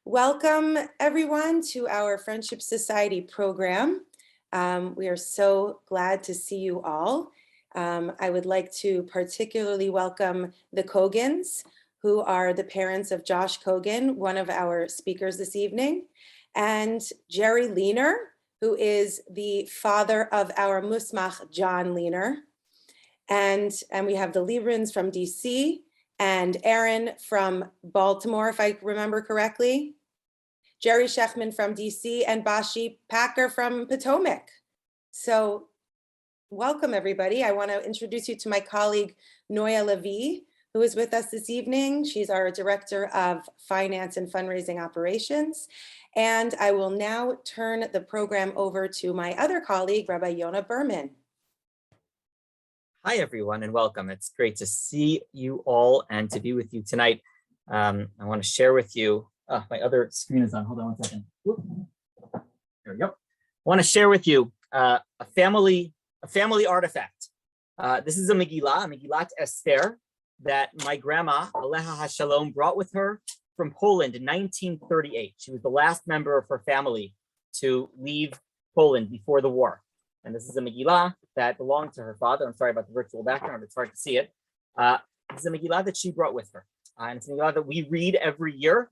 Welcome, everyone, to our Friendship Society program. We are so glad to see you all. I would like to particularly welcome the Cogans, who are the parents of Josh Cogan, one of our speakers this evening, and Jerry Leaner, who is the father of our Musmach, John Leaner. And we have the Liebrans from DC, and Aaron from Baltimore, if I remember correctly, Jerry Shechman from DC, and Bashi Packer from Potomac. So welcome, everybody. I want to introduce you to my colleague, Noya Levy, who is with us this evening. She's our Director of Finance and Fundraising Operations. And I will now turn the program over to my other colleague, Rabbi Yonah Berman. Hi, everyone, and welcome. It's great to see you all and to be with you tonight. I want to share with you, my other screen is on. Hold on one second. There we go. I want to share with you a family artifact. This is a Megillat Esther, that my grandma, Aleha HaShalom, brought with her from Poland in 1938. She was the last member of her family to leave Poland before the war. And this is a Megillah that belonged to her father. I'm sorry about the virtual background, it's hard to see it. This is a Megillah that she brought with her. And it's a Megillah that we read every year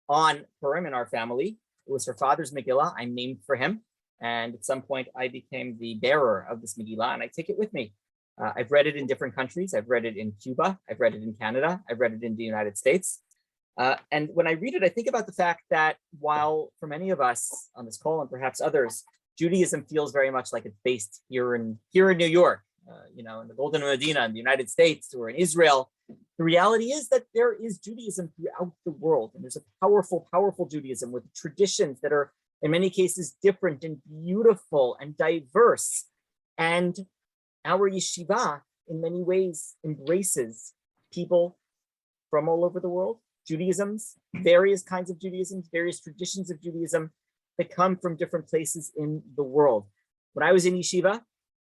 on Purim in our family. It was her father's Megillah. I'm named for him. And at some point, I became the bearer of this Megillah, and I take it with me. I've read it in different countries. I've read it in Cuba. I've read it in Canada. I've read it in the United States. And when I read it, I think about the fact that while for many of us on this call and perhaps others, Judaism feels very much like it's based here in New York, in the Golden Medina in the United States or in Israel. The reality is that there is Judaism throughout the world, and there's a powerful, powerful Judaism with traditions that are in many cases different and beautiful and diverse. And our yeshiva, in many ways, embraces people from all over the world, Judaisms, various kinds of Judaisms, various traditions of Judaism that come from different places in the world. When I was in yeshiva,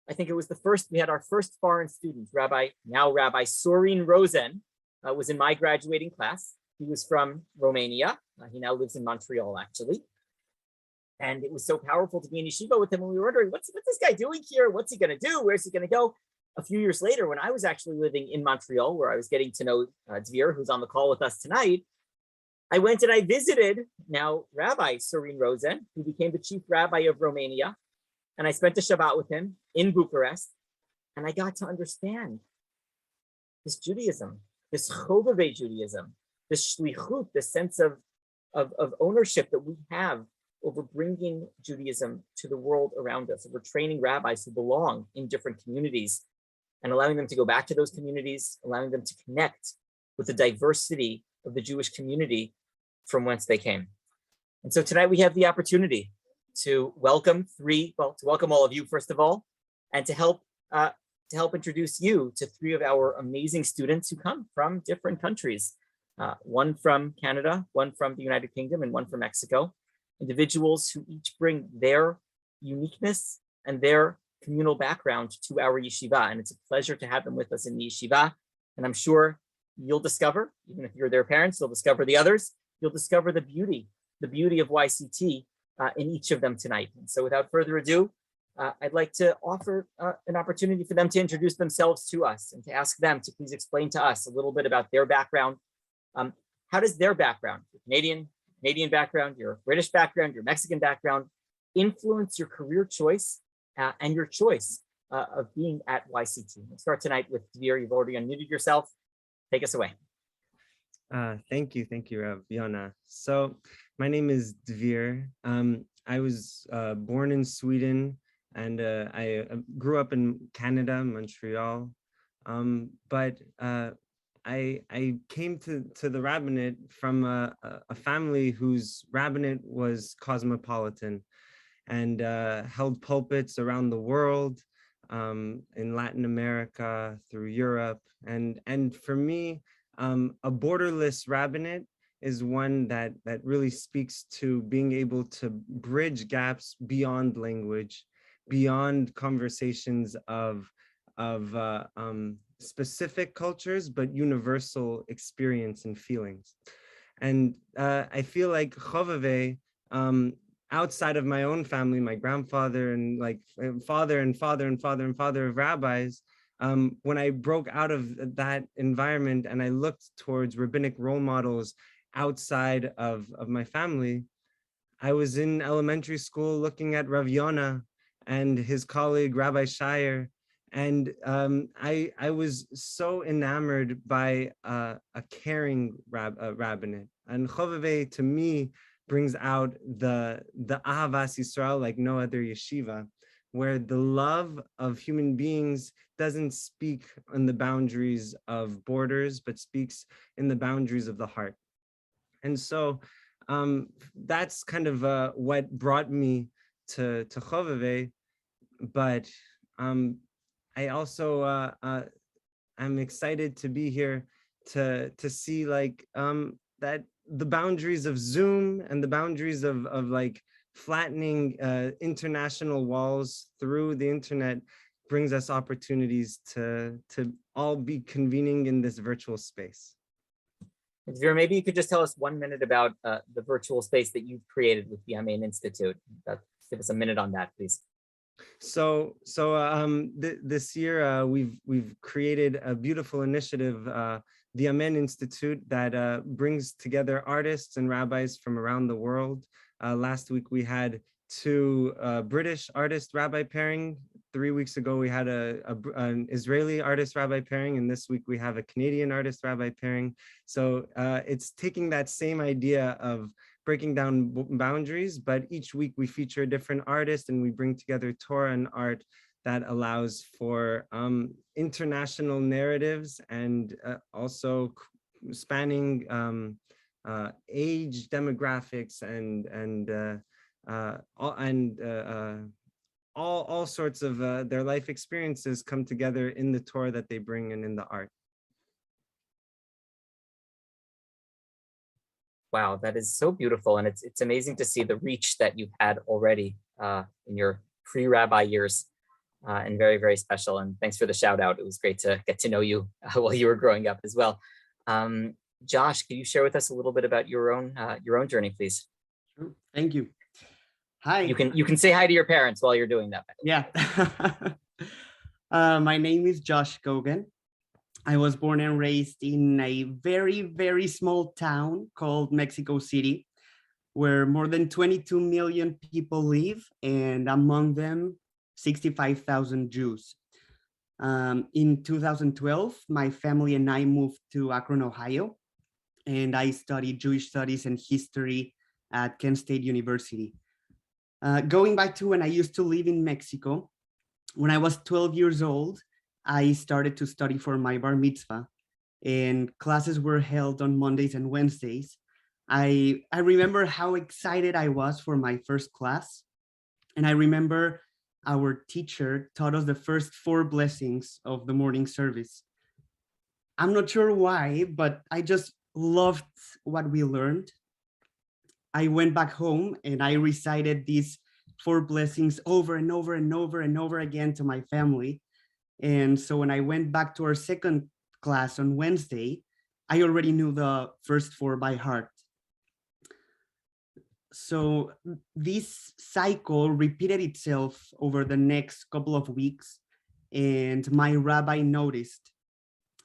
I think it was we had our first foreign student, Rabbi Sorin Rosen, was in my graduating class. He was from Romania. He now lives in Montreal, actually. And it was so powerful to be in yeshiva with him. And we were wondering, what's this guy doing here? What's he gonna do? Where's he gonna go? A few years later, when I was actually living in Montreal, where I was getting to know Dvir, who's on the call with us tonight, I went and I visited now Rabbi Sorin Rosen, who became the chief rabbi of Romania. And I spent a Shabbat with him in Bucharest. And I got to understand this Judaism, this Chovevei Judaism, this shlichut, this sense of ownership that we have over bringing Judaism to the world around us. We're training rabbis who belong in different communities and allowing them to go back to those communities, allowing them to connect with the diversity of the Jewish community from whence they came. And so tonight we have the opportunity to welcome all of you, first of all, and to help introduce you to three of our amazing students who come from different countries. One from Canada, one from the United Kingdom, and one from Mexico. Individuals who each bring their uniqueness and their communal background to our yeshiva. And it's a pleasure to have them with us in the yeshiva. And I'm sure you'll discover, even if you're their parents, you'll discover the others, you'll discover the beauty of YCT in each of them tonight. And so without further ado, I'd like to offer an opportunity for them to introduce themselves to us and to ask them to please explain to us a little bit about their background. How does their background, your Canadian background, your British background, your Mexican background, influence your career choice and your choice of being at YCT? We'll start tonight with Dvir. You've already unmuted yourself. Take us away. Thank you, Rav Yonah. So my name is Dvir. I was born in Sweden, and I grew up in Canada, Montreal. But I came to the rabbinate from a family whose rabbinate was cosmopolitan and held pulpits around the world, in Latin America, through Europe. And for me, a borderless rabbinate is one that really speaks to being able to bridge gaps beyond language, beyond conversations of specific cultures, but universal experience and feelings. And I feel like Chovevei, outside of my own family, my grandfather and like father and father and father and father of rabbis, when I broke out of that environment and I looked towards rabbinic role models outside of my family, I was in elementary school looking at Rav Yonah and his colleague Rabbi Shire, and I was so enamored by a caring rabbinate. And Chovevei to me brings out the Ahavas Yisrael like no other yeshiva, where the love of human beings doesn't speak on the boundaries of borders, but speaks in the boundaries of the heart. And so that's kind of what brought me to Chovevei. But I also I'm excited to be here to see like that the boundaries of Zoom and the boundaries of like flattening international walls through the internet brings us opportunities to all be convening in this virtual space. Vera, maybe you could just tell us 1 minute about the virtual space that you've created with the Amen Institute. Give us a minute on that, please. So this year we've created a beautiful initiative, the Amen Institute, that brings together artists and rabbis from around the world. Last week we had 2 British artist rabbi pairing. 3 weeks ago we had an Israeli artist rabbi pairing, and this week we have a Canadian artist rabbi pairing. So it's taking that same idea of breaking down boundaries, but each week we feature a different artist and we bring together Torah and art that allows for international narratives and also spanning age demographics and all sorts of their life experiences come together in the Torah that they bring and in the art. Wow, that is so beautiful. And it's amazing to see the reach that you've had already in your pre-rabbi years, and very, very special. And thanks for the shout out. It was great to get to know you while you were growing up as well. Josh, can you share with us a little bit about your own journey, please? Sure. Thank you. Hi. You can say hi to your parents while you're doing that. Yeah. My name is Josh Gogan. I was born and raised in a very, very small town called Mexico City, where more than 22 million people live, and among them, 65,000 Jews. In 2012, my family and I moved to Akron, Ohio, and I studied Jewish studies and history at Kent State University. Going back to when I used to live in Mexico, when I was 12 years old, I started to study for my bar mitzvah, and classes were held on Mondays and Wednesdays. I remember how excited I was for my first class. And I remember our teacher taught us the first 4 blessings of the morning service. I'm not sure why, but I just loved what we learned. I went back home and I recited these 4 blessings over and over and over and over again to my family. And so when I went back to our second class on Wednesday, I already knew the first 4 by heart. So this cycle repeated itself over the next couple of weeks, and my rabbi noticed,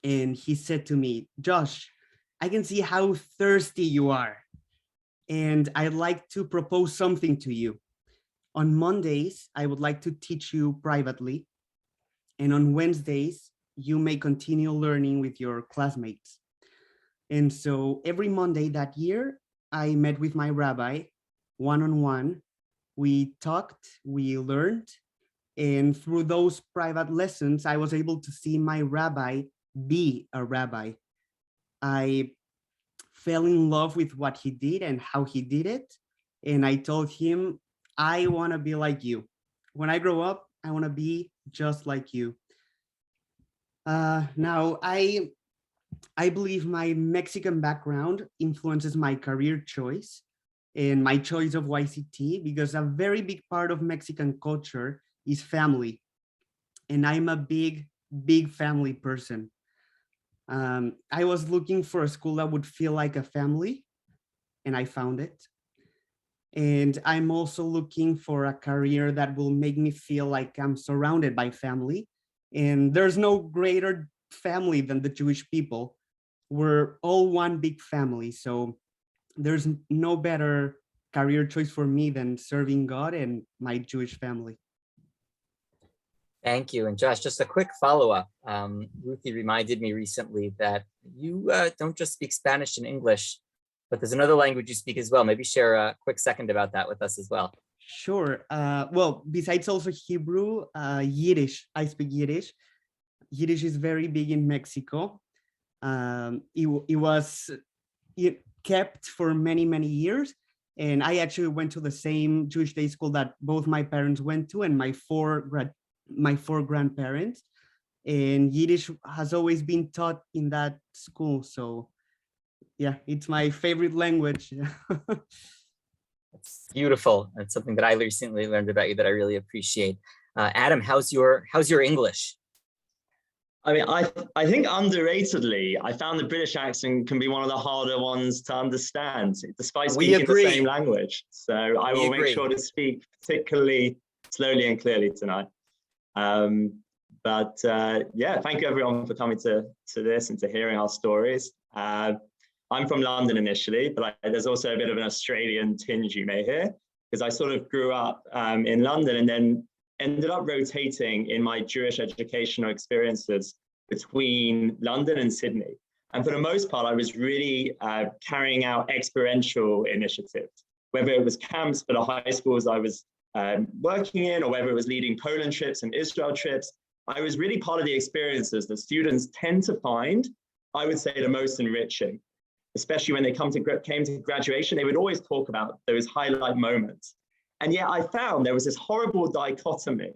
and he said to me, "Josh, I can see how thirsty you are, and I'd like to propose something to you. On Mondays, I would like to teach you privately, and on Wednesdays, you may continue learning with your classmates." And so every Monday that year, I met with my rabbi one-on-one. We talked, we learned, and through those private lessons, I was able to see my rabbi be a rabbi. I fell in love with what he did and how he did it. And I told him, I want to be like you. When I grow up, I want to be just like you. Now, I believe my Mexican background influences my career choice and my choice of YCT, because a very big part of Mexican culture is family. And I'm a big, big family person. I was looking for a school that would feel like a family, and I found it. And I'm also looking for a career that will make me feel like I'm surrounded by family. And there's no greater family than the Jewish people. We're all one big family. So there's no better career choice for me than serving God and my Jewish family. Thank you. And Josh, just a quick follow-up. Ruti reminded me recently that you don't just speak Spanish and English, but there's another language you speak as well. Maybe share a quick second about that with us as well. Sure. Well, besides also Hebrew, Yiddish. I speak Yiddish. Yiddish is very big in Mexico. It was kept for many, many years. And I actually went to the same Jewish day school that both my parents went to and my four grandparents. And Yiddish has always been taught in that school. So yeah, it's my favorite language. It's beautiful. It's something that I recently learned about you that I really appreciate. Adam, how's your English? I mean, I think underratedly, I found the British accent can be one of the harder ones to understand, despite speaking the same language. So I will make sure to speak particularly slowly and clearly tonight. Yeah, thank you everyone for coming to this and to hearing our stories. I'm from London initially, but there's also a bit of an Australian tinge you may hear, because I sort of grew up in London and then ended up rotating in my Jewish educational experiences between London and Sydney. And for the most part, I was really carrying out experiential initiatives, whether it was camps for the high schools I was working in, or whether it was leading Poland trips and Israel trips. I was really part of the experiences that students tend to find, I would say, the most enriching, especially when they came to graduation. They would always talk about those highlight moments. And yet I found there was this horrible dichotomy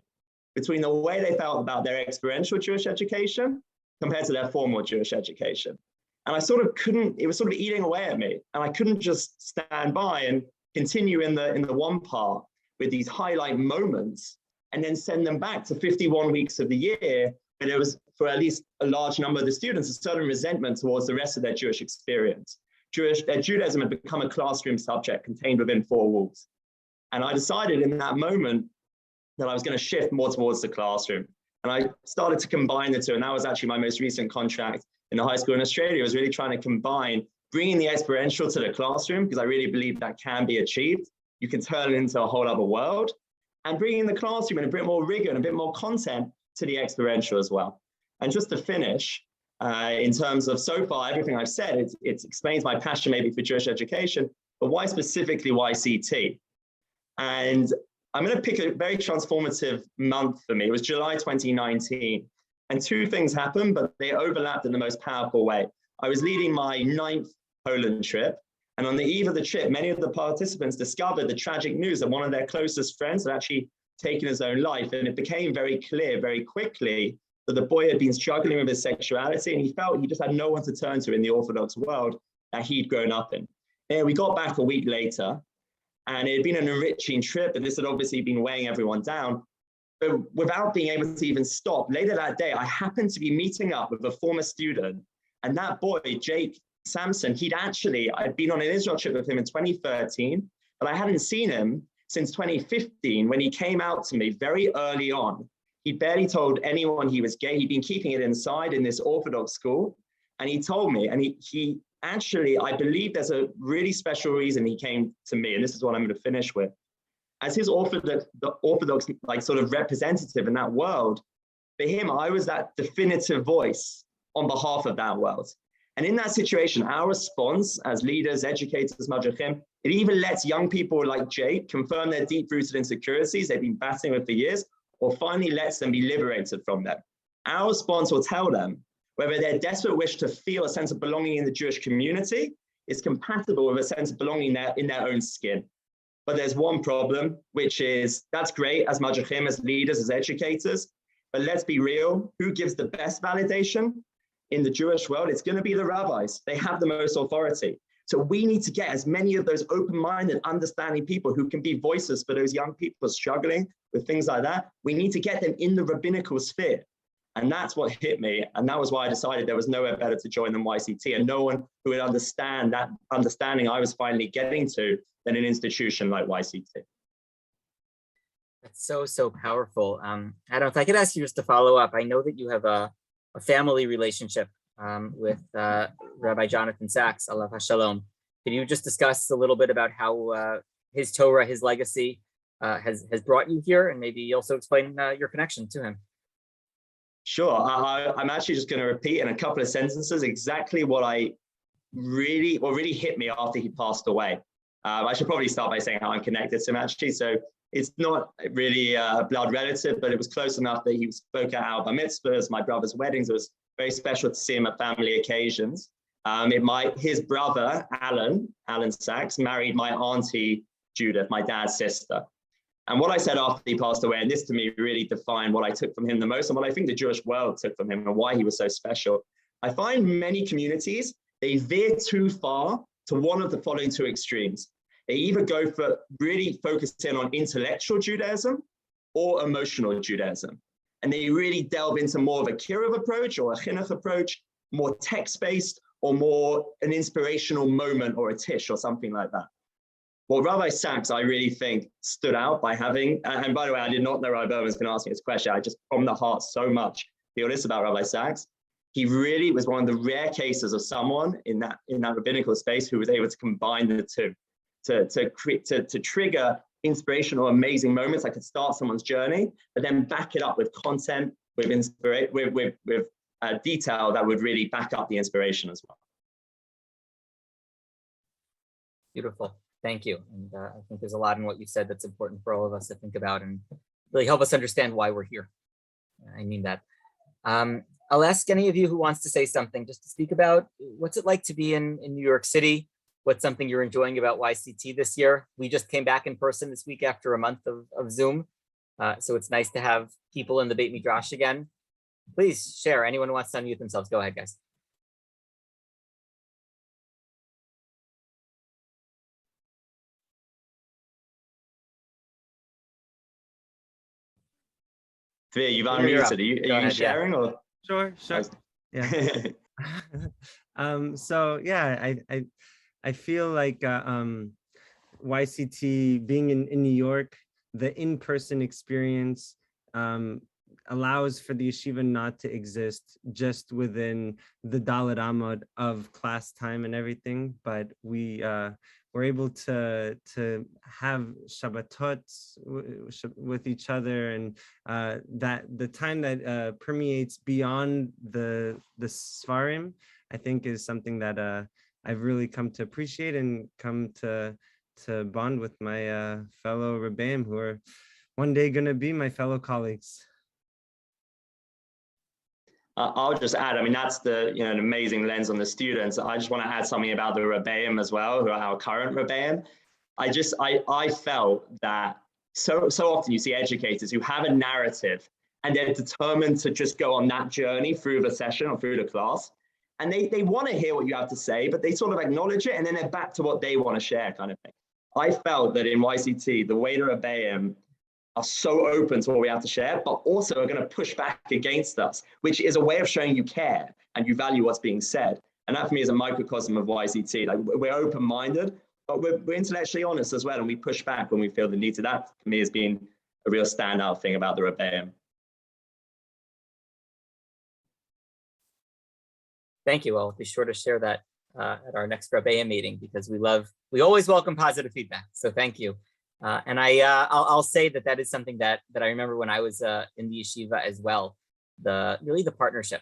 between the way they felt about their experiential Jewish education compared to their formal Jewish education. And I sort of couldn't, it was sort of eating away at me. And I couldn't just stand by and continue in the one part with these highlight moments and then send them back to 51 weeks of the year. And there was, for at least a large number of the students, a certain resentment towards the rest of their Jewish experience. Their Judaism had become a classroom subject contained within four walls. And I decided in that moment that I was going to shift more towards the classroom. And I started to combine the two. And that was actually my most recent contract in the high school in Australia. I was really trying to combine bringing the experiential to the classroom, because I really believe that can be achieved. You can turn it into a whole other world. And bringing the classroom and a bit more rigor and a bit more content to the experiential as well. And just to finish, in terms of so far, everything I've said, it explains my passion maybe for Jewish education, but why specifically YCT? And I'm going to pick a very transformative month for me. It was July 2019. And two things happened, but they overlapped in the most powerful way. I was leading my 9th Poland trip. And on the eve of the trip, many of the participants discovered the tragic news that one of their closest friends had actually taken his own life. And it became very clear very quickly that the boy had been struggling with his sexuality, and he felt he just had no one to turn to in the Orthodox world that he'd grown up in. And we got back a week later, and it had been an enriching trip, and this had obviously been weighing everyone down. But without being able to even stop, later that day, I happened to be meeting up with a former student, and that boy, Jake Samson, I'd been on an Israel trip with him in 2013, but I hadn't seen him since 2015 when he came out to me very early on. He barely told anyone he was gay. He'd been keeping it inside in this Orthodox school. And he told me, and he actually, I believe there's a really special reason he came to me. And this is what I'm going to finish with. As his Orthodox like sort of representative in that world, for him, I was that definitive voice on behalf of that world. And in that situation, our response as leaders, educators, madrichim, it even lets young people like Jake confirm their deep-rooted insecurities they've been battling with for years, or finally lets them be liberated from them. Our response will tell them whether their desperate wish to feel a sense of belonging in the Jewish community is compatible with a sense of belonging in their own skin. But there's one problem, which is that's great as madrichim, as leaders, as educators, but let's be real, who gives the best validation? In the Jewish world, it's going to be the rabbis. They have the most authority. So we need to get as many of those open-minded, understanding people who can be voices for those young people struggling with things like that. We need to get them in the rabbinical sphere. And that's what hit me. And that was why I decided there was nowhere better to join than YCT, and no one who would understand that understanding I was finally getting to than an institution like YCT. That's so powerful. Adam, if I could ask you just to follow up, I know that you have a family relationship with Rabbi Jonathan Sachs, alav hashalom. Can you just discuss a little bit about how his Torah, his legacy has brought you here, and maybe also explain your connection to him? Sure. I'm actually just going to repeat in a couple of sentences exactly what really hit me after he passed away. I should probably start by saying how I'm connected to him actually. So it's not really a blood relative, but it was close enough that he spoke at our bar mitzvahs, my brother's weddings. It was very special to see him at family occasions. His brother, Alan Sachs, married my auntie, Judith, my dad's sister. And what I said after he passed away, and this to me really defined what I took from him the most and what I think the Jewish world took from him and why he was so special. I find many communities, they veer too far to one of the following two extremes. They either go for really focusing on intellectual Judaism or emotional Judaism. And they really delve into more of a Kiruv approach or a Chinuch approach, more text-based or more an inspirational moment or a tish or something like that. Well, Rabbi Sachs, I really think, stood out by having, and by the way, I did not know Rabbi Berman was going to ask me this question. I just, from the heart, so much feel this about Rabbi Sachs. He really was one of the rare cases of someone in that rabbinical space who was able to combine the two, to trigger inspirational, amazing moments that could start someone's journey, but then back it up with content, with detail that would really back up the inspiration as well. Beautiful. Thank you. And I think there's a lot in what you said that's important for all of us to think about and really help us understand why we're here. I mean that. I'll ask any of you who wants to say something just to speak about what's it like to be in New York City. What's something you're enjoying about YCT this year? We just came back in person this week after a month of Zoom. So it's nice to have people in the Beit Midrash again. Please share. Anyone who wants to unmute themselves, go ahead, guys. Thea, you've unmuted. Are you sharing? Yeah. Or? Sure. Yeah. So yeah, I feel like YCT being in New York, the in-person experience allows for the yeshiva not to exist just within the Dalet Amud of class time and everything, but we're able to have Shabbatot with each other, and that the time that permeates beyond the Sfarim, I think is something that I've really come to appreciate and come to bond with my fellow Rabbeim who are one day going to be my fellow colleagues. I'll just add, I mean, that's an amazing lens on the students. I just want to add something about the Rebbeim as well, who are our current Rebbeim. I felt that so often you see educators who have a narrative and they're determined to just go on that journey through the session or through the class. And they want to hear what you have to say, but they sort of acknowledge it and then they're back to what they want to share kind of thing. I felt that in YCT, the way the Rebbeim are so open to what we have to share, but also are going to push back against us, which is a way of showing you care and you value what's being said. And that for me is a microcosm of YCT. Like, we're open-minded, but we're intellectually honest as well, and we push back when we feel the need to. That for me has been a real standout thing about the Rebbeim. Thank you. I'll be sure to share that at our next Rebbeim meeting, because we always welcome positive feedback. So thank you. And I'll say that is something that I remember when I was in the yeshiva as well. Really the partnership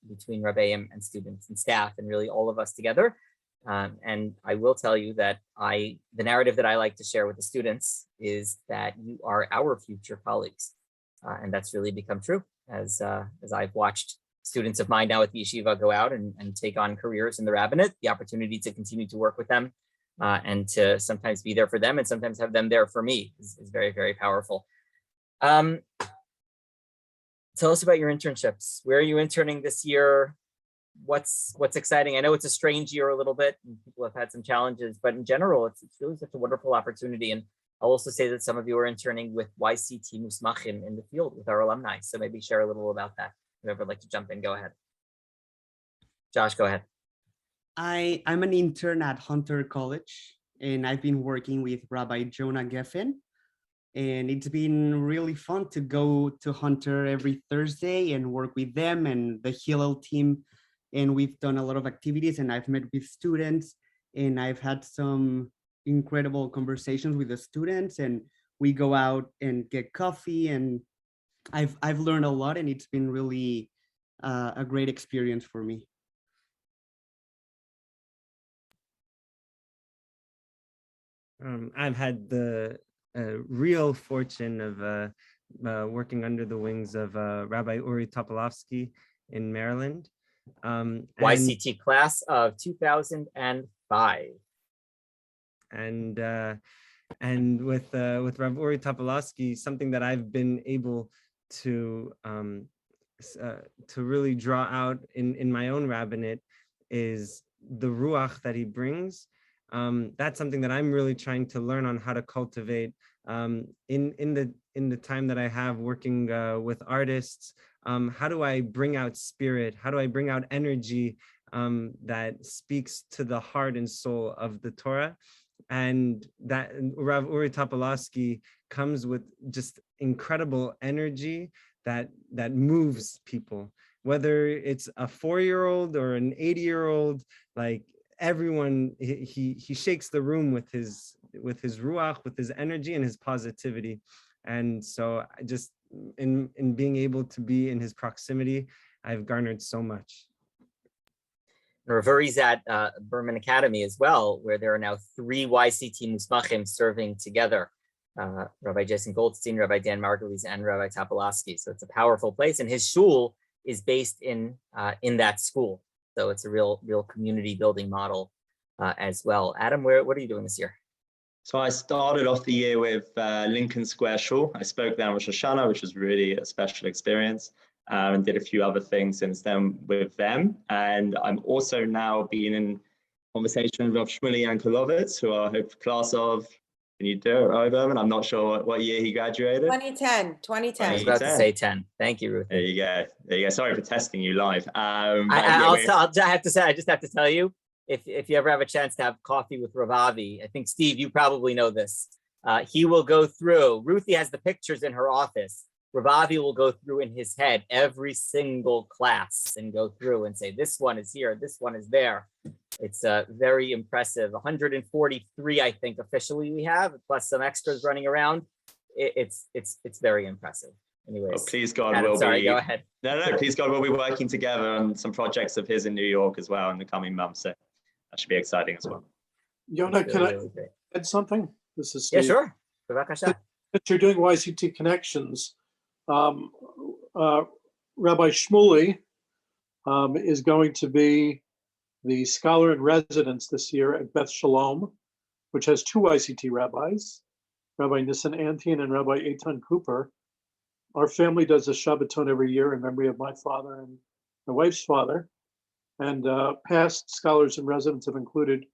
between Rebbeim and students and staff and really all of us together. And I will tell you that the narrative that I like to share with the students is that you are our future colleagues. And that's really become true as I've watched students of mine now at the yeshiva go out and take on careers in the rabbinate, the opportunity to continue to work with them and to sometimes be there for them and sometimes have them there for me is very, very powerful. Tell us about your internships. Where are you interning this year? What's exciting? I know it's a strange year a little bit and people have had some challenges, but in general, it's really such a wonderful opportunity. And I'll also say that some of you are interning with YCT Musmachim in the field with our alumni. So maybe share a little about that. Whoever would like to jump in, go ahead. Josh, go ahead. I'm an intern at Hunter College, and I've been working with Rabbi Jonah Geffen. And it's been really fun to go to Hunter every Thursday and work with them and the Hillel team. And we've done a lot of activities, and I've met with students, and I've had some incredible conversations with the students, and we go out and get coffee, and I've learned a lot, and it's been really a great experience for me. I've had the real fortune of working under the wings of Rabbi Uri Topolovsky in Maryland. YCT class of 2005. And with Rabbi Uri Topolovsky, something that I've been able to really draw out in my own rabbinate is the ruach that he brings. That's something that I'm really trying to learn on how to cultivate in the time that I have working with artists. How do I bring out spirit? How do I bring out energy that speaks to the heart and soul of the Torah? And that Rav Uri Topolovsky comes with just incredible energy that moves people, whether it's a 4-year-old or an 80-year-old, like everyone, he shakes the room with his ruach, with his energy and his positivity. And so I just in being able to be in his proximity, I've garnered so much. Rav Uri's at Berman Academy as well, where there are now 3 YCT Musmachim serving together. Rabbi Jason Goldstein, Rabbi Dan Margulies, and Rabbi Topolovsky. So it's a powerful place, and his shul is based in that school. So it's a real community building model as well. Adam, what are you doing this year? So I started off the year with Lincoln Square Shul. I spoke there on Rosh Hashanah, which was really a special experience, and did a few other things since then with them. And I'm also now being in conversation with Rav Shmuley Yankelovitz, who I hope class of, can you do it, over? And I'm not sure what year he graduated. 2010. I was about to say 10. Thank you, Ruti. There you go. Sorry for testing you live. I just have to tell you, if you ever have a chance to have coffee with Ravavi, I think, Steve, you probably know this. He will go through, Ruti has the pictures in her office. Ravavi will go through in his head every single class and go through and say, this one is here, this one is there. It's very impressive. 143, I think, officially we have, plus some extras running around. It's very impressive. Anyways, well, please God, Adam, go ahead. No, please God, we'll be working together on some projects of his in New York as well in the coming months. So that should be exciting as well. Yona, can I add something? This is Steve. Yeah, sure. Since you're doing YCT Connections, Rabbi Shmuley is going to be the scholar in residence this year at Beth Shalom, which has 2 YCT rabbis, Rabbi Nissen Antin and Rabbi Eitan Cooper. Our family does a Shabbaton every year in memory of my father and my wife's father. And past scholars in residence have included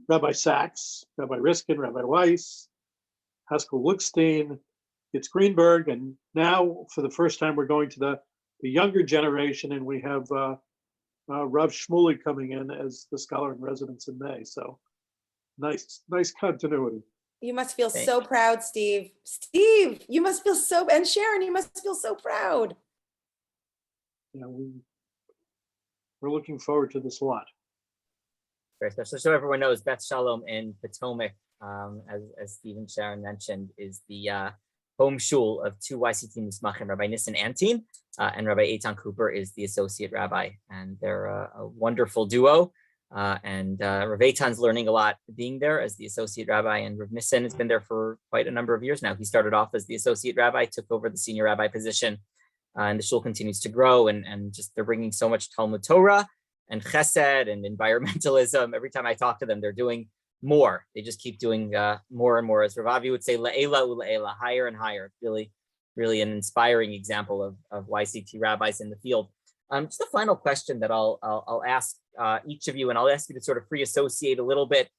Rabbi Sachs, Rabbi Riskin, Rabbi Weiss, Haskell Luckstein, It's Greenberg, and now for the first time we're going to the younger generation, and we have Rav Shmuley coming in as the scholar in residence in May. So nice continuity. You must feel so proud, Steve. Steve, you must feel so, and Sharon, you must feel so proud. Yeah, we're looking forward to this a lot. Very special. So everyone knows, Beth Shalom in Potomac, as Steve and Sharon mentioned, is the home shul of 2 YCT Musmachim, Rabbi Nissen Antin, and Rabbi Eitan Cooper is the associate rabbi, and they're a wonderful duo. And Rav Eitan's learning a lot being there as the associate rabbi, and Rav Nissen has been there for quite a number of years now. He started off as the associate rabbi, took over the senior rabbi position, and the shul continues to grow, and just they're bringing so much Talmud Torah and Chesed and environmentalism. Every time I talk to them, they're doing more. They just keep doing more and more. As Ravavi would say, la'ela ula'ela, higher and higher. Really an inspiring example of YCT rabbis in the field. Just a final question that I'll ask each of you, and I'll ask you to sort of free associate a little bit.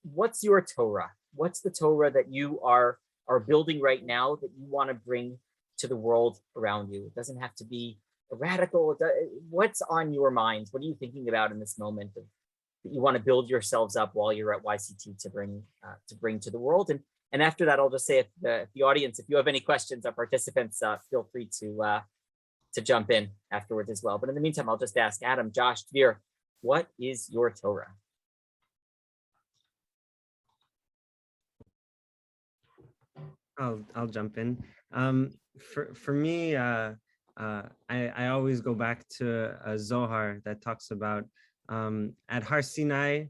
What's your Torah? what's the Torah that you are building right now that you want to bring to the world around you? It doesn't have to be radical. What's on your mind? What are you thinking about in this moment that you want to build yourselves up while you're at YCT to bring to the world? And after that, I'll just say, if the audience, if you have any questions, our participants, feel free to jump in afterwards as well. But in the meantime, I'll just ask Adam, Josh, Dvir, what is your Torah? I'll jump in. For me, I always go back to a Zohar that talks about at Har Sinai,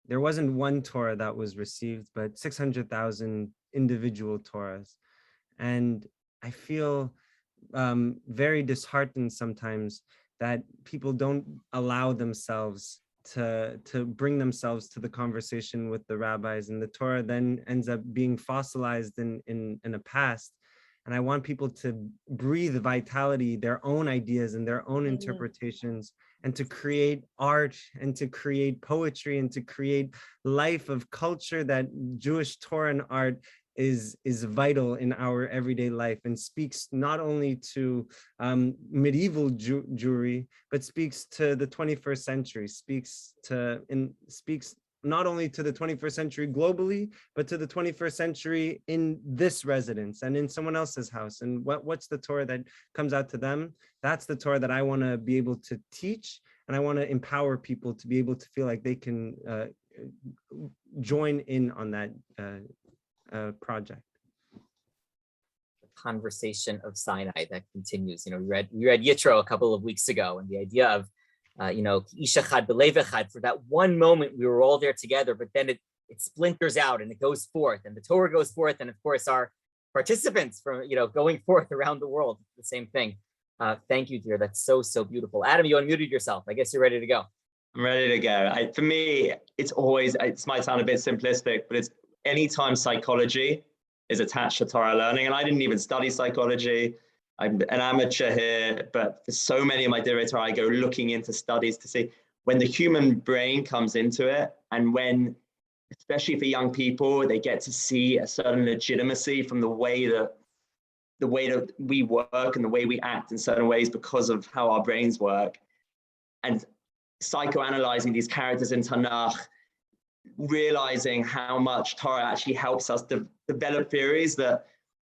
there wasn't one Torah that was received, but 600,000 individual Torahs. And I feel very disheartened sometimes that people don't allow themselves to bring themselves to the conversation with the rabbis, and the Torah then ends up being fossilized in a past. And I want people to breathe vitality, their own ideas and their own interpretations, and to create art and to create poetry and to create life of culture. That Jewish Torah and art is vital in our everyday life and speaks not only to medieval Jewry, but speaks to the 21st century, speaks not only to the 21st century globally, but to the 21st century in this residence and in someone else's house. And what's the Torah that comes out to them? That's the Torah that I want to be able to teach, and I want to empower people to be able to feel like they can join in on that project. The conversation of Sinai that continues. We read Yitro a couple of weeks ago, and the idea of Ish echad b'lev echad, for that one moment we were all there together, but then it splinters out and it goes forth, and the Torah goes forth, and of course our participants from going forth around the world, the same thing. Thank you, dear. That's so beautiful. Adam, you unmuted yourself. I guess you're ready to go. I'm ready to go. For me, it might sound a bit simplistic, but it's anytime psychology is attached to Torah learning, and I didn't even study psychology. I'm an amateur here, but for so many of my divrei Torah, I go looking into studies to see when the human brain comes into it, and when, especially for young people, they get to see a certain legitimacy from the way that we work and the way we act in certain ways because of how our brains work, and psychoanalyzing these characters in Tanakh, realizing how much Torah actually helps us develop theories that,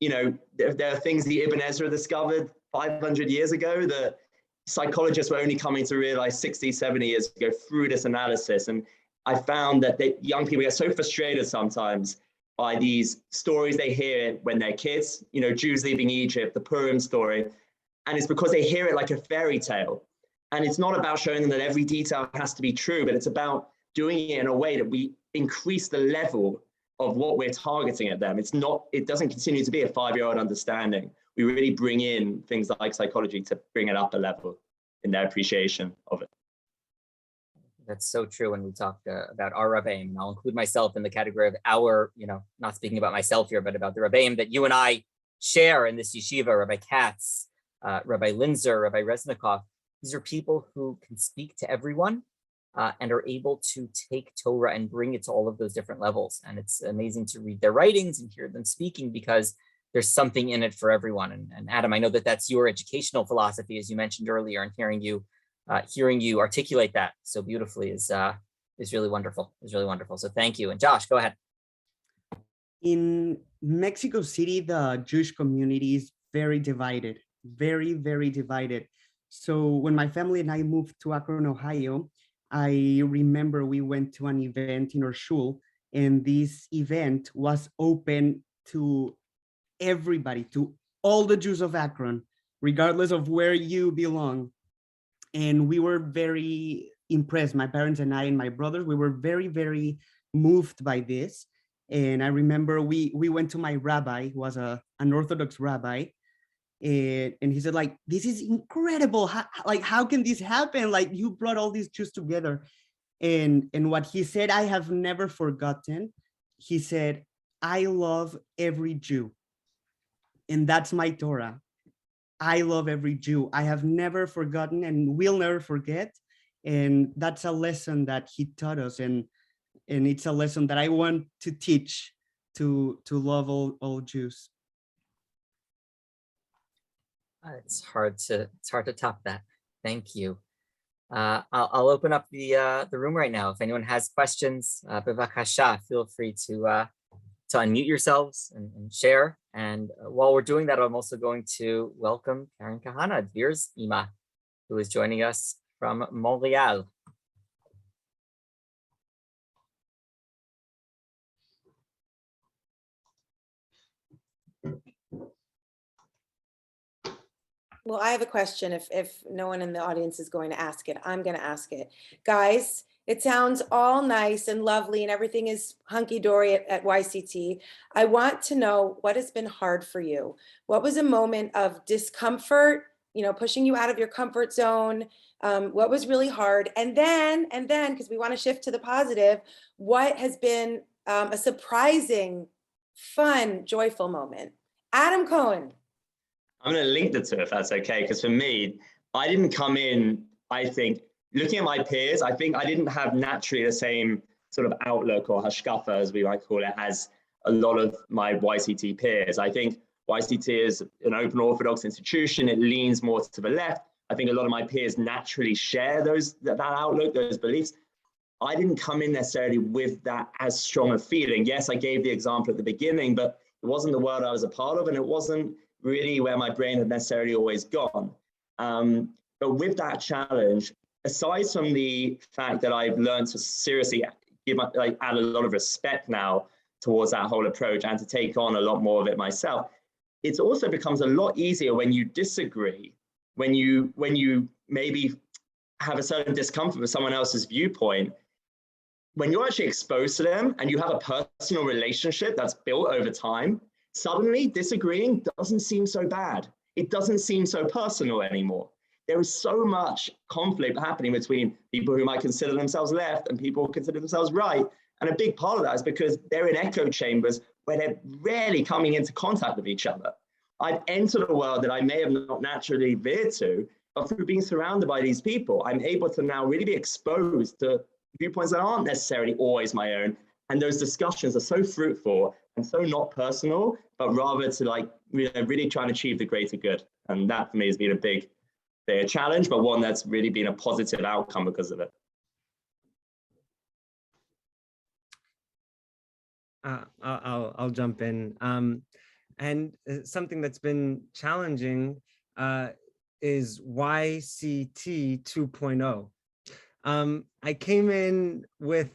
there are things that Ibn Ezra discovered 500 years ago that psychologists were only coming to realize 60, 70 years ago through this analysis. And I found that young people get so frustrated sometimes by these stories they hear when they're kids, Jews leaving Egypt, the Purim story. And it's because they hear it like a fairy tale. And it's not about showing them that every detail has to be true, but it's about doing it in a way that we increase the level of what we're targeting at them. It doesn't continue to be a 5-year-old understanding. We really bring in things like psychology to bring it up a level in their appreciation of it. That's so true. When we talk about our Rabbeim, and I'll include myself in the category of our, not speaking about myself here, but about the Rabbeim that you and I share in this yeshiva, Rabbi Katz, Rabbi Linzer, Rabbi Reznikov. These are people who can speak to everyone and are able to take Torah and bring it to all of those different levels. And it's amazing to read their writings and hear them speaking, because there's something in it for everyone. And Adam, I know that that's your educational philosophy, as you mentioned earlier, and hearing you articulate that so beautifully is really wonderful. So thank you. And Josh, go ahead. In Mexico City, the Jewish community is very divided, very, very divided. So when my family and I moved to Akron, Ohio, I remember we went to an event in our Shul, and this event was open to everybody, to all the Jews of Akron, regardless of where you belong. And we were very impressed, my parents and I and my brothers, we were very, very moved by this. And I remember we went to my rabbi, who was an Orthodox rabbi, and he said, like, this is incredible. How can this happen? Like, you brought all these Jews together. And what he said, I have never forgotten. He said, I love every Jew. And that's my Torah. I love every Jew. I have never forgotten and will never forget. And that's a lesson that he taught us. And it's a lesson that I want to teach to love all Jews. It's hard to top that. Thank you. I'll open up the room right now. If anyone has questions, bevakasha, feel free to unmute yourselves and share. And while we're doing that, I'm also going to welcome Karen Kahana, Dvir's Ima, who is joining us from Montreal. Well, I have a question. If no one in the audience is going to ask it, I'm going to ask it. Guys, it sounds all nice and lovely and everything is hunky-dory at YCT. I want to know what has been hard for you. What was a moment of discomfort, pushing you out of your comfort zone? What was really hard? And then, because we want to shift to the positive, what has been a surprising, fun, joyful moment? Adam Cohen. I'm going to link the two if that's okay, because for me, I didn't come in, I think, looking at my peers, I think I didn't have naturally the same sort of outlook or hashkafa, as we might call it, as a lot of my YCT peers. I think YCT is an open Orthodox institution. It leans more to the left. I think a lot of my peers naturally share that outlook, those beliefs. I didn't come in necessarily with that as strong a feeling. Yes, I gave the example at the beginning, but it wasn't the world I was a part of, and it wasn't really where my brain had necessarily always gone. But with that challenge, aside from the fact that I've learned to seriously add a lot of respect now towards that whole approach and to take on a lot more of it myself, it also becomes a lot easier when you disagree, when you maybe have a certain discomfort with someone else's viewpoint. When you're actually exposed to them and you have a personal relationship that's built over time, suddenly disagreeing doesn't seem so bad. It doesn't seem so personal anymore. There is so much conflict happening between people who might consider themselves left and people who consider themselves right. And a big part of that is because they're in echo chambers where they're rarely coming into contact with each other. I've entered a world that I may have not naturally veered to, but through being surrounded by these people, I'm able to now really be exposed to viewpoints that aren't necessarily always my own. And those discussions are so fruitful and so not personal, but rather to really try and achieve the greater good. And that for me has been a big challenge, but one that's really been a positive outcome because of it. I'll jump in. And something that's been challenging is YCT 2.0. I came in with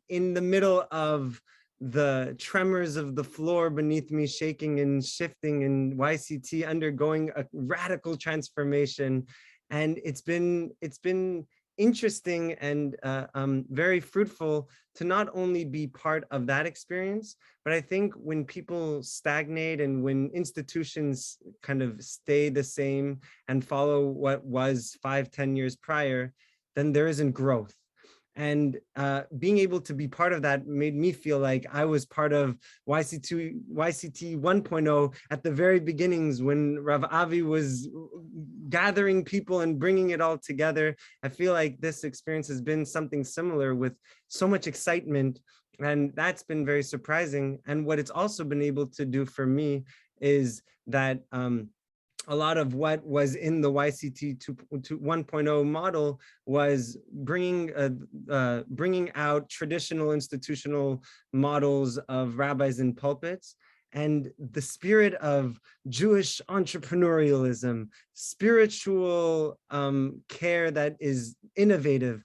in the middle of the tremors of the floor beneath me shaking and shifting, and YCT undergoing a radical transformation. And it's been interesting and very fruitful to not only be part of that experience, but I think when people stagnate and when institutions kind of stay the same and follow what was 5-10 years prior, then there isn't growth. And being able to be part of that made me feel like I was part of YCT 1.0 at the very beginnings when Rav Avi was gathering people and bringing it all together. I feel like this experience has been something similar with so much excitement, and that's been very surprising. And what it's also been able to do for me is that a lot of what was in the YCT 1.0 model was bringing out traditional institutional models of rabbis in pulpits, and the spirit of Jewish entrepreneurialism, spiritual care that is innovative,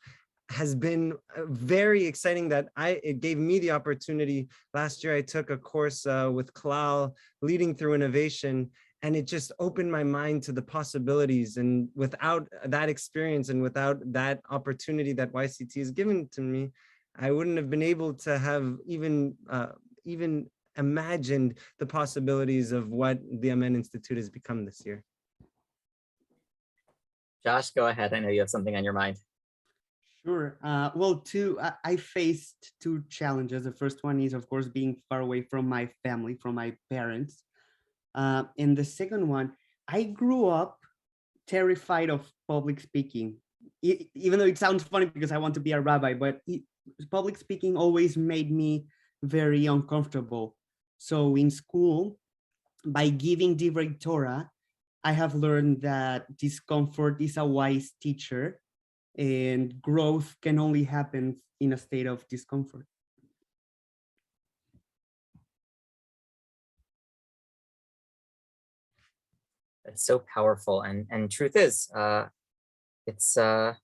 has been very exciting. That it gave me the opportunity. Last year, I took a course with Klal, Leading Through Innovation, and it just opened my mind to the possibilities. And without that experience and without that opportunity that YCT has given to me, I wouldn't have been able to have even imagined the possibilities of what the Amen Institute has become this year. Josh, go ahead. I know you have something on your mind. Sure. I faced two challenges. The first one is, of course, being far away from my family, from my parents. And the second one, I grew up terrified of public speaking, even though it sounds funny because I want to be a rabbi, but public speaking always made me very uncomfortable. So in school, by giving divrei Torah, I have learned that discomfort is a wise teacher and growth can only happen in a state of discomfort. That's so powerful. And truth is, it's the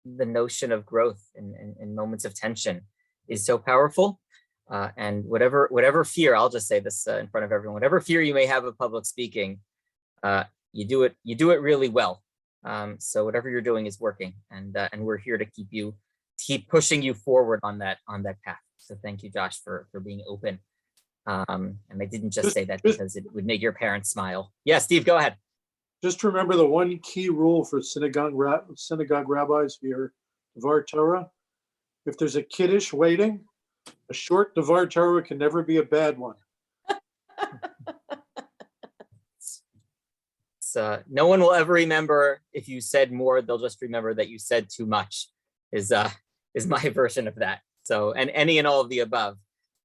notion of growth in moments of tension is so powerful. And whatever fear, I'll just say this in front of everyone, whatever fear you may have of public speaking, you do it really well. So whatever you're doing is working, and we're here to keep pushing you forward on that path. So thank you, Josh, for being open. And I didn't just say that because it would make your parents smile. Yeah, Steve, go ahead. Just remember the one key rule for synagogue rabbis here, Devar Torah. If there's a kiddush waiting, a short Devar Torah can never be a bad one. No one will ever remember if you said more. They'll just remember that you said too much. Is my version of that. So, and any and all of the above.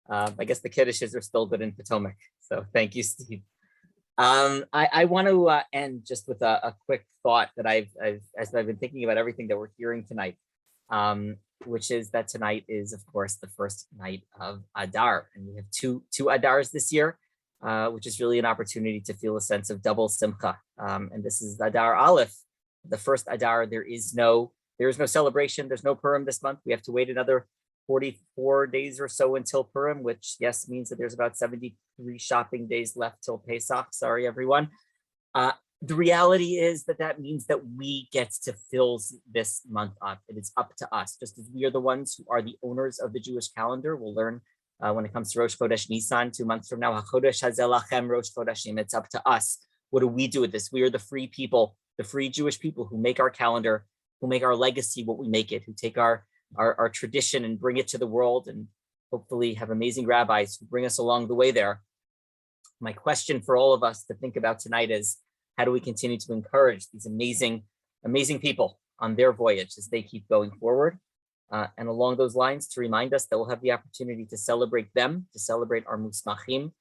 I guess the kiddushes are still good in Potomac. So thank you, Steve. I want to end just with a quick thought that as I've been thinking about everything that we're hearing tonight, which is that tonight is, of course, the first night of Adar, and we have two Adars this year, which is really an opportunity to feel a sense of double simcha. And this is Adar Aleph, the first Adar. There is no celebration. There's no Purim this month. We have to wait another 44 days or so until Purim, which yes means that there's about 73 shopping days left till Pesach. Sorry, everyone. The reality is that means that we get to fill this month up. It is up to us, just as we are the ones who are the owners of the Jewish calendar. We'll learn when it comes to Rosh Chodesh Nisan 2 months from now. HaChodesh Hazeh Lachem Rosh Chodeshim. It's up to us. What do we do with this? We are the free people, the free Jewish people who make our calendar, who make our legacy what we make it, who take our tradition and bring it to the world, and hopefully have amazing rabbis who bring us along the way there. My question for all of us to think about tonight is, how do we continue to encourage these amazing people on their voyage as they keep going forward? And along those lines, to remind us that we'll have the opportunity to celebrate them, to celebrate our musmachim,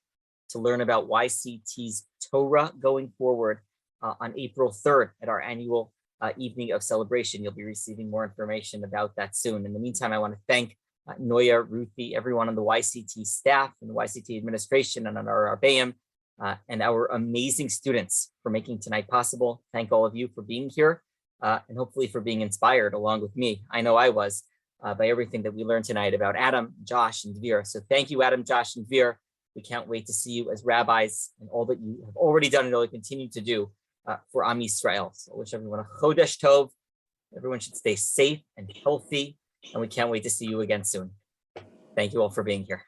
to learn about YCT's Torah going forward on April 3rd at our annual evening of celebration. You'll be receiving more information about that soon. In the meantime, I want to thank Noya, Ruti, everyone on the YCT staff and the YCT administration and on our Rabbeim, and our amazing students for making tonight possible. Thank all of you for being here and hopefully for being inspired along with me. I know I was by everything that we learned tonight about Adam, Josh, and Dvir. So thank you, Adam, Josh, and Dvir. We can't wait to see you as rabbis and all that you have already done and all you continue to do for Am Yisrael. So I wish everyone a Chodesh Tov. Everyone should stay safe and healthy, and we can't wait to see you again soon. Thank you all for being here.